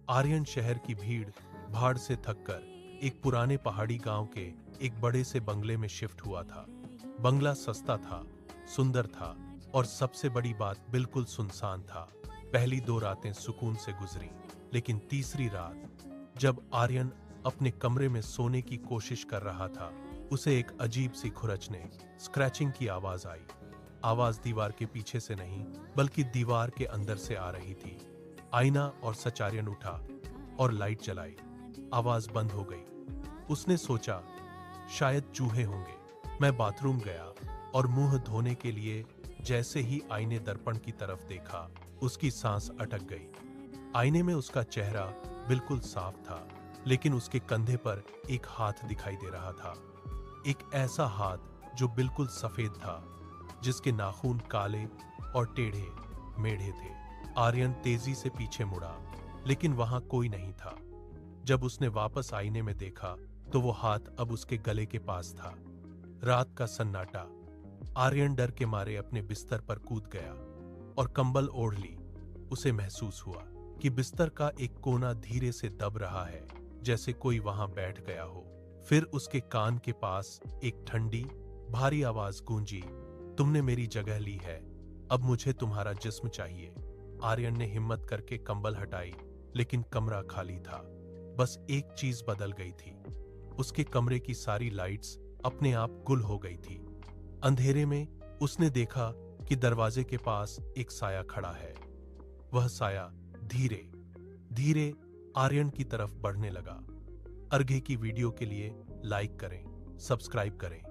आर्यन शहर की भीड़ भाड़ से थककर एक पुराने पहाड़ी गांव के एक बड़े से बंगले में शिफ्ट हुआ था। बंगला सस्ता था, सुंदर था और सबसे बड़ी बात बिल्कुल सुनसान था। पहली 2 रातें सुकून से गुजरी, लेकिन तीसरी रात जब आर्यन अपने कमरे में सोने की कोशिश कर रहा था, उसे एक अजीब सी खुरचने स्क्रैचिंग की आवाज आई। आवाज दीवार के पीछे से नहीं बल्कि दीवार के अंदर से आ रही थी। आईना और सच आर्यन उठा और लाइट जलाई। आवाज बंद हो गई। उसने सोचा शायद चूहे होंगे। मैं बाथरूम गया और मुंह धोने के लिए जैसे ही आईने दर्पण की तरफ देखा, उसकी सांस अटक गई। आईने में उसका चेहरा बिल्कुल साफ था, लेकिन उसके कंधे पर एक हाथ दिखाई दे रहा था। एक ऐसा हाथ जो बिल्कुल सफेद था, जिसके नाखून काले और टेढ़े मेढ़े थे। आर्यन तेजी से पीछे मुड़ा, लेकिन वहां कोई नहीं था। जब उसने वापस आईने में देखा तो वो हाथ अब उसके गले के पास था। रात का सन्नाटा। आर्यन डर के मारे अपने बिस्तर पर कूद गया और कंबल ओढ़ ली। उसे महसूस हुआ कि बिस्तर का एक कोना धीरे से दब रहा है, जैसे कोई वहां बैठ गया हो। फिर उसके कान के पास एक ठंडी भारी आवाज गूंजी, तुमने मेरी जगह ली है, अब मुझे तुम्हारा जिस्म चाहिए। आर्यन ने हिम्मत करके कंबल हटाई, लेकिन कमरा खाली था। बस एक चीज बदल गई थी। उसके कमरे की सारी लाइट्स अपने आप गुल हो गई थी। अंधेरे में उसने देखा कि दरवाजे के पास एक साया खड़ा है। वह साया धीरे धीरे आर्यन की तरफ बढ़ने लगा। अर्घे की वीडियो के लिए लाइक करें, सब्सक्राइब करें।